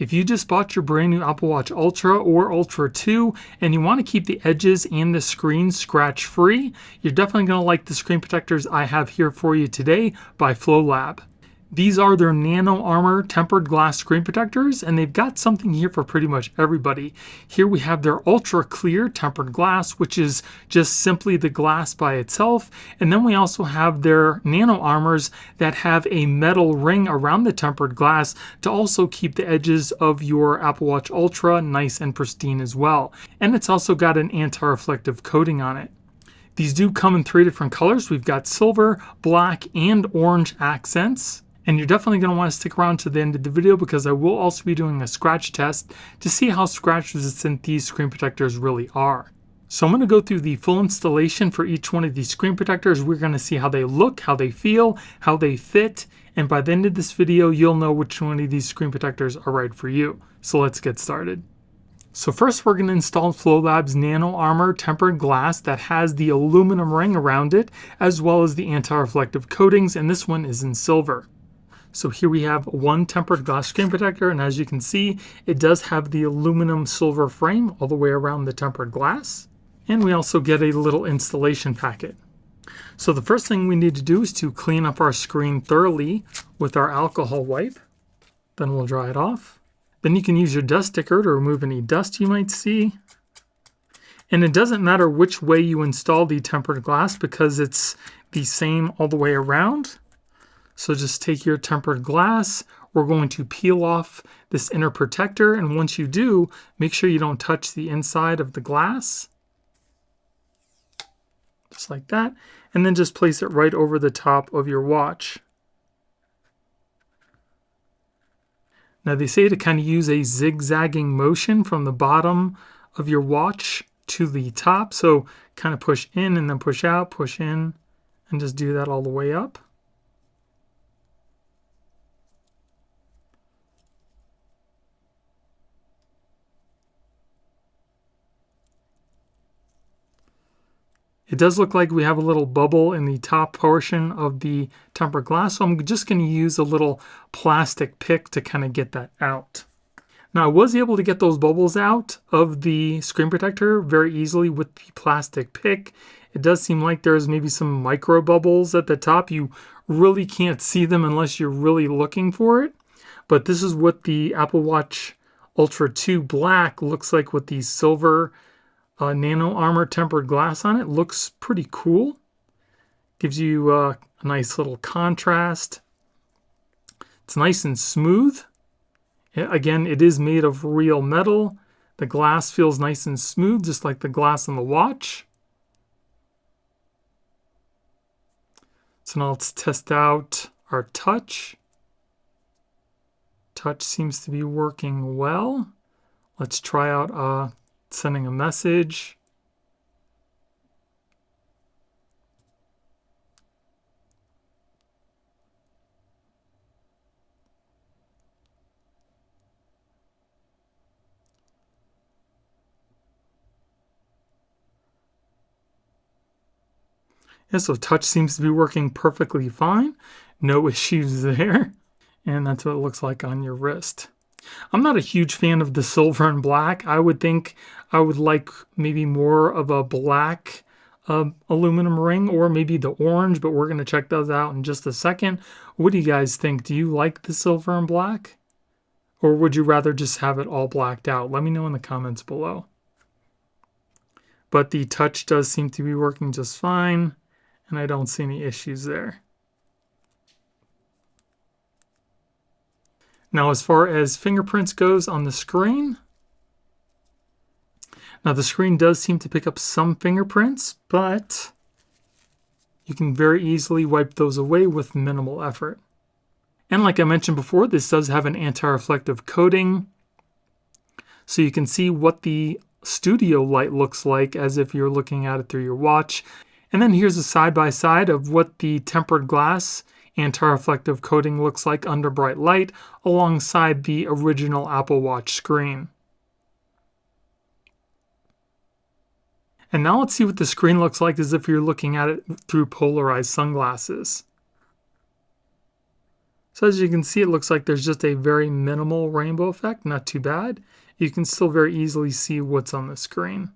If you just bought your brand new Apple Watch Ultra or Ultra 2 and you want to keep the edges and the screen scratch free, you're definitely going to like the screen protectors I have here for you today by FLOLAB. These are their Nano Armor tempered glass screen protectors, and they've got something here for pretty much everybody. Here we have their ultra clear tempered glass, which is just simply the glass by itself. And then we also have their Nano Armors that have a metal ring around the tempered glass to also keep the edges of your Apple Watch Ultra nice and pristine as well. And it's also got an anti-reflective coating on it. These do come in 3 different colors. We've got silver, black, and orange accents. And you're definitely going to want to stick around to the end of the video because I will also be doing a scratch test to see how scratch resistant these screen protectors really are. So I'm going to go through the full installation for each one of these screen protectors. We're going to see how they look, how they feel, how they fit, and by the end of this video you'll know which one of these screen protectors are right for you. So let's get started. So first we're going to install FLOLAB's Nano Armor tempered glass that has the aluminum ring around it as well as the anti-reflective coatings, and this one is in silver. So here we have one tempered glass screen protector, and as you can see, it does have the aluminum silver frame all the way around the tempered glass. And we also get a little installation packet. So the first thing we need to do is to clean up our screen thoroughly with our alcohol wipe. Then we'll dry it off. Then you can use your dust sticker to remove any dust you might see. And it doesn't matter which way you install the tempered glass because it's the same all the way around. So just take your tempered glass, we're going to peel off this inner protector, and once you do, make sure you don't touch the inside of the glass. Just like that. And then just place it right over the top of your watch. Now they say to kind of use a zigzagging motion from the bottom of your watch to the top. So kind of push in and then push out, push in, and just do that all the way up. It does look like we have a little bubble in the top portion of the tempered glass, so I'm just going to use a little plastic pick to kind of get that out. Now I was able to get those bubbles out of the screen protector very easily with the plastic pick. It does seem like there's maybe some micro bubbles at the top. You really can't see them unless you're really looking for it. But this is what the Apple Watch Ultra 2 Black looks like with the silver Nano Armor tempered glass on it. Looks pretty cool. Gives you a nice little contrast. It's nice and smooth. Again, it is made of real metal. The glass feels nice and smooth, just like the glass on the watch. So now let's test out our touch. Touch seems to be working well. Let's try out sending a message. Yeah, so touch seems to be working perfectly fine. No issues there. And that's what it looks like on your wrist. I'm not a huge fan of the silver and black. I would think I would like maybe more of a black aluminum ring or maybe the orange, but we're going to check those out in just a second. What do you guys think? Do you like the silver and black? Or would you rather just have it all blacked out? Let me know in the comments below. But the touch does seem to be working just fine, and I don't see any issues there. Now, as far as fingerprints goes on the screen, now the screen does seem to pick up some fingerprints, but you can very easily wipe those away with minimal effort. And like I mentioned before, this does have an anti-reflective coating, so you can see what the studio light looks like as if you're looking at it through your watch. And then here's a side-by-side of what the tempered glass anti-reflective coating looks like under bright light alongside the original Apple Watch screen. And now let's see what the screen looks like as if you're looking at it through polarized sunglasses. So as you can see, it looks like there's just a very minimal rainbow effect, not too bad. You can still very easily see what's on the screen.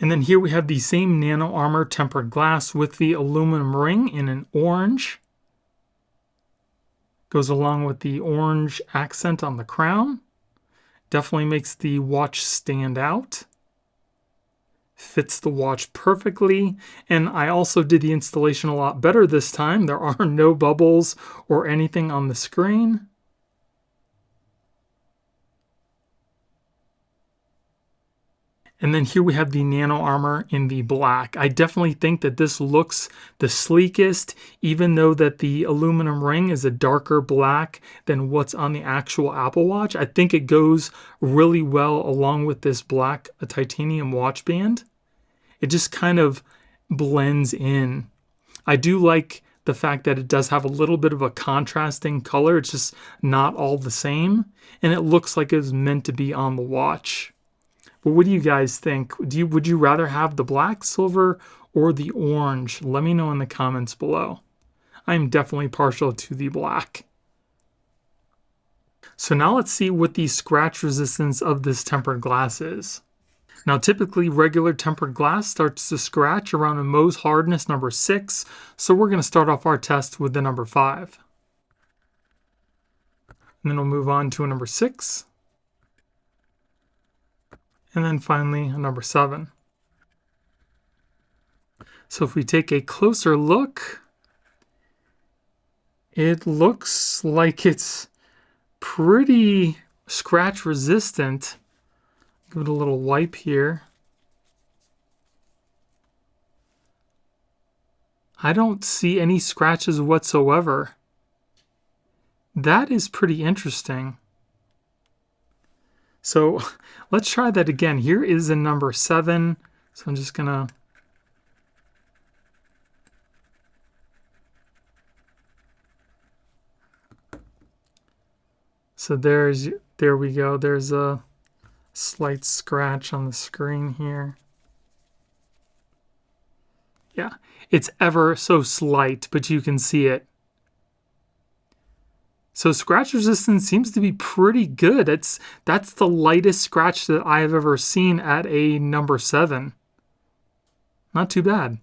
And then here we have the same Nano Armor tempered glass with the aluminum ring in an orange. Goes along with the orange accent on the crown. Definitely makes the watch stand out. Fits the watch perfectly, and I also did the installation a lot better this time. There are no bubbles or anything on the screen. And then here we have the Nano Armor in the black. I definitely think that this looks the sleekest, even though that the aluminum ring is a darker black than what's on the actual Apple Watch. I think it goes really well along with this black titanium watch band. It just kind of blends in. I do like the fact that it does have a little bit of a contrasting color. It's just not all the same. And it looks like it was meant to be on the watch. But what do you guys think? Would you rather have the black, silver, or the orange? Let me know in the comments below. I'm definitely partial to the black. So now let's see what the scratch resistance of this tempered glass is. Now typically regular tempered glass starts to scratch around a Mohs hardness number 6, so we're going to start off our test with the number 5. And then we'll move on to a number 6. And then finally a number 7. So if we take a closer look, it looks like it's pretty scratch resistant. Give it a little wipe here. I don't see any scratches whatsoever. That is pretty interesting. So let's try that again. Here is a number 7. So I'm just gonna there we go. There's a slight scratch on the screen here. Yeah, it's ever so slight, but you can see it. So scratch resistance seems to be pretty good. That's the lightest scratch that I have ever seen at a number 7. Not too bad.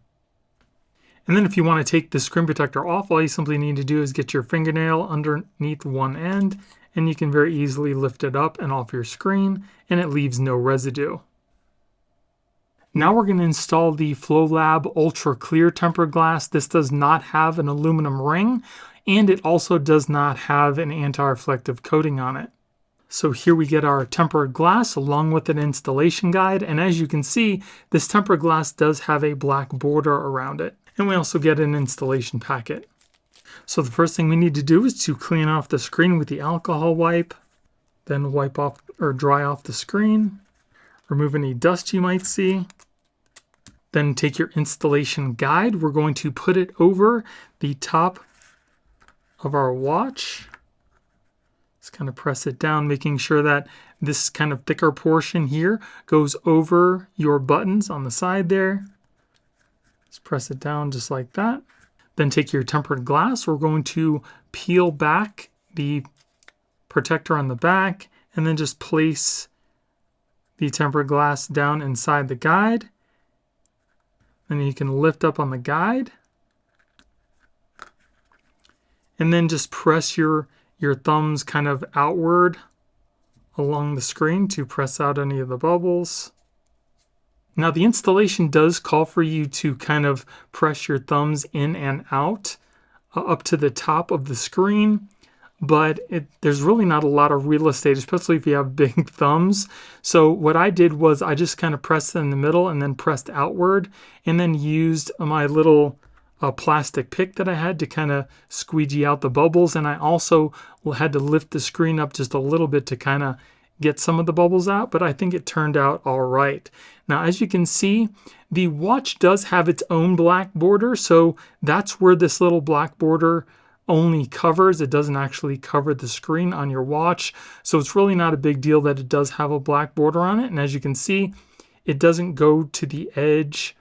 And then if you want to take the screen protector off, all you simply need to do is get your fingernail underneath one end, and you can very easily lift it up and off your screen, and it leaves no residue. Now we're going to install the FLOLAB Ultra Clear tempered glass. This does not have an aluminum ring, and it also does not have an anti-reflective coating on it. So here we get our tempered glass along with an installation guide, and as you can see, this tempered glass does have a black border around it. And we also get an installation packet. So the first thing we need to do is to clean off the screen with the alcohol wipe, then wipe off or dry off the screen, remove any dust you might see. Then take your installation guide. We're going to put it over the top of our watch. Just kind of press it down, making sure that this kind of thicker portion here goes over your buttons on the side there. Just press it down just like that. Then take your tempered glass. We're going to peel back the protector on the back and then just place the tempered glass down inside the guide. And you can lift up on the guide. And then just press your thumbs kind of outward along the screen to press out any of the bubbles. Now the installation does call for you to kind of press your thumbs in and out up to the top of the screen, but there's really not a lot of real estate, especially if you have big thumbs. So what I did was I just kind of pressed in the middle and then pressed outward, and then used my little plastic pick that I had to kind of squeegee out the bubbles. And I also had to lift the screen up just a little bit to kind of get some of the bubbles out, but I think it turned out all right. Now, as you can see, the watch does have its own black border, so that's where this little black border only covers. It doesn't actually cover the screen on your watch, so it's really not a big deal that it does have a black border on it. And as you can see, it doesn't go to the edge,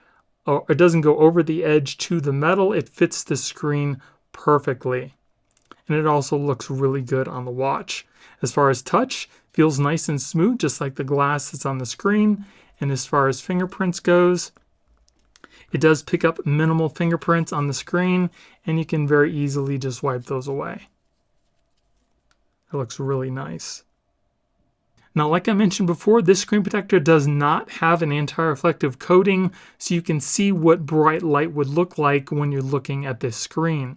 or it doesn't go over the edge to the metal. It fits the screen perfectly. and it also looks really good on the watch. As far as touch, feels nice and smooth, just like the glass that's on the screen. And as far as fingerprints goes, it does pick up minimal fingerprints on the screen, and you can very easily just wipe those away. It looks really nice. Now, like I mentioned before, this screen protector does not have an anti-reflective coating, so you can see what bright light would look like when you're looking at this screen.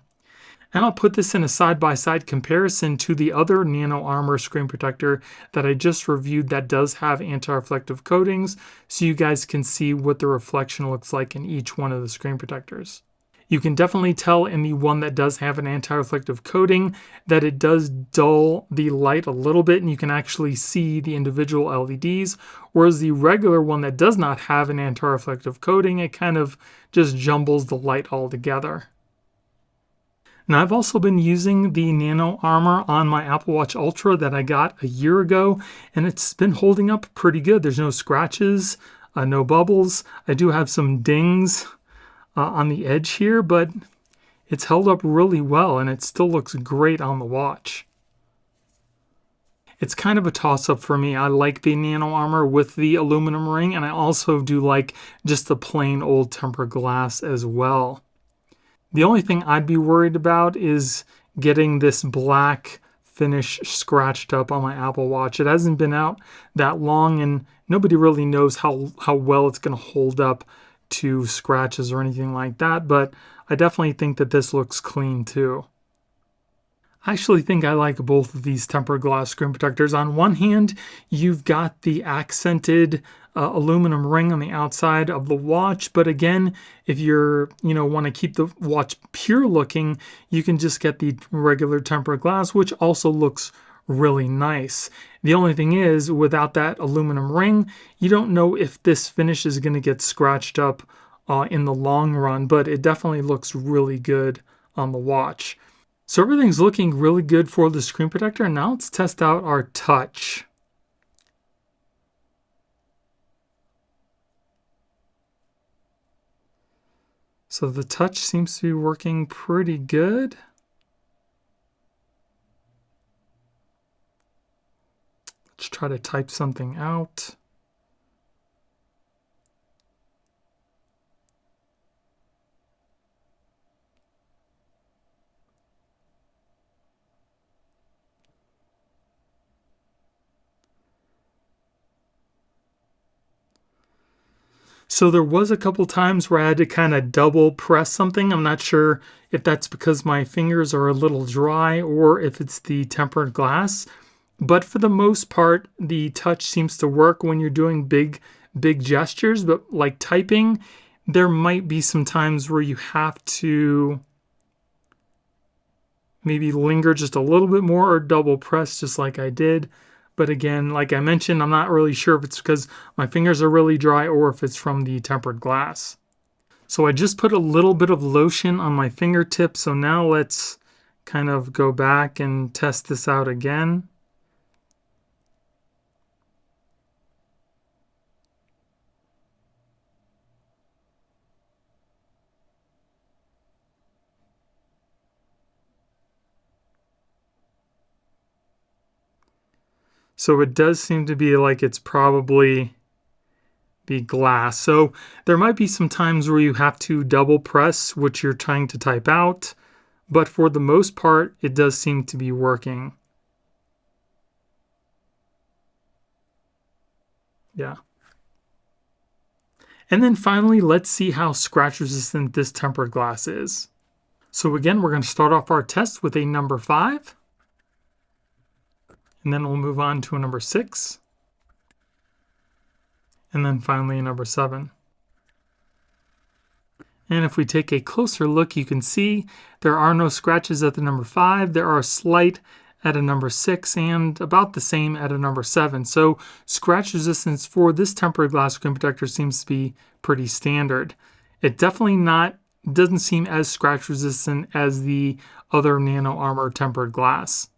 And I'll put this in a side-by-side comparison to the other Nano Armor screen protector that I just reviewed that does have anti-reflective coatings, so you guys can see what the reflection looks like in each one of the screen protectors. You can definitely tell in the one that does have an anti-reflective coating that it does dull the light a little bit, and you can actually see the individual LEDs, whereas the regular one that does not have an anti-reflective coating, it kind of just jumbles the light all together. Now, I've also been using the Nano Armor on my Apple Watch Ultra that I got a year ago, and it's been holding up pretty good. There's no scratches, no bubbles. I do have some dings on the edge here, but it's held up really well, and it still looks great on the watch. It's kind of a toss-up for me. I like the Nano Armor with the aluminum ring, and I also do like just the plain old tempered glass as well. The only thing I'd be worried about is getting this black finish scratched up on my Apple Watch. It hasn't been out that long, and nobody really knows how well it's going to hold up to scratches or anything like that, but I definitely think that this looks clean too. I actually think I like both of these tempered glass screen protectors. On one hand, you've got the accented aluminum ring on the outside of the watch, but again, if you're, want to keep the watch pure looking, you can just get the regular tempered glass, which also looks really nice. The only thing is, without that aluminum ring, you don't know if this finish is going to get scratched up in the long run, but it definitely looks really good on the watch. So everything's looking really good for the screen protector. Now let's test out our touch. So the touch seems to be working pretty good. Let's try to type something out. So there was a couple times where I had to kind of double press something. I'm not sure if that's because my fingers are a little dry or if it's the tempered glass. But for the most part, the touch seems to work when you're doing big gestures. But like typing, there might be some times where you have to maybe linger just a little bit more or double press just like I did. But again, like I mentioned, I'm not really sure if it's because my fingers are really dry or if it's from the tempered glass. So I just put a little bit of lotion on my fingertips. So now let's kind of go back and test this out again. So it does seem to be like it's probably the glass. So there might be some times where you have to double press what you're trying to type out, but for the most part, it does seem to be working. Yeah. And then finally, let's see how scratch resistant this tempered glass is. So again, we're going to start off our test with a number 5. And then we'll move on to a number 6. And then finally a number 7. And if we take a closer look, you can see there are no scratches at the number 5. There are slight at a number 6 and about the same at a number 7. So scratch resistance for this tempered glass screen protector seems to be pretty standard. It definitely doesn't seem as scratch resistant as the other Nano Armor tempered glass.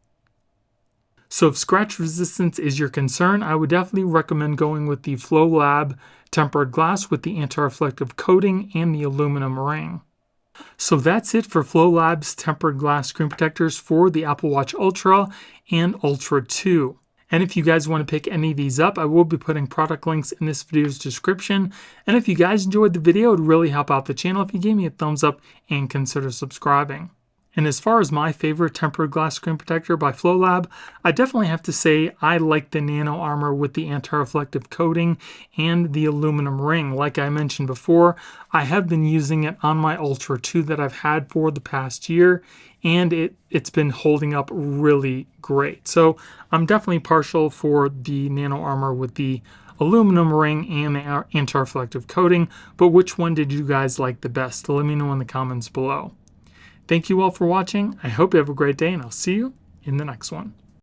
So if scratch resistance is your concern, I would definitely recommend going with the FLOLAB tempered glass with the anti-reflective coating and the aluminum ring. So that's it for FLOLAB's tempered glass screen protectors for the Apple Watch Ultra and Ultra 2. And if you guys want to pick any of these up, I will be putting product links in this video's description. And if you guys enjoyed the video, it would really help out the channel if you gave me a thumbs up and consider subscribing. And as far as my favorite tempered glass screen protector by FLOLAB, I definitely have to say I like the Nano Armor with the anti-reflective coating and the aluminum ring. Like I mentioned before, I have been using it on my Ultra 2 that I've had for the past year, and it's been holding up really great. So I'm definitely partial for the Nano Armor with the aluminum ring and the anti-reflective coating, but which one did you guys like the best? Let me know in the comments below. Thank you all for watching. I hope you have a great day, and I'll see you in the next one.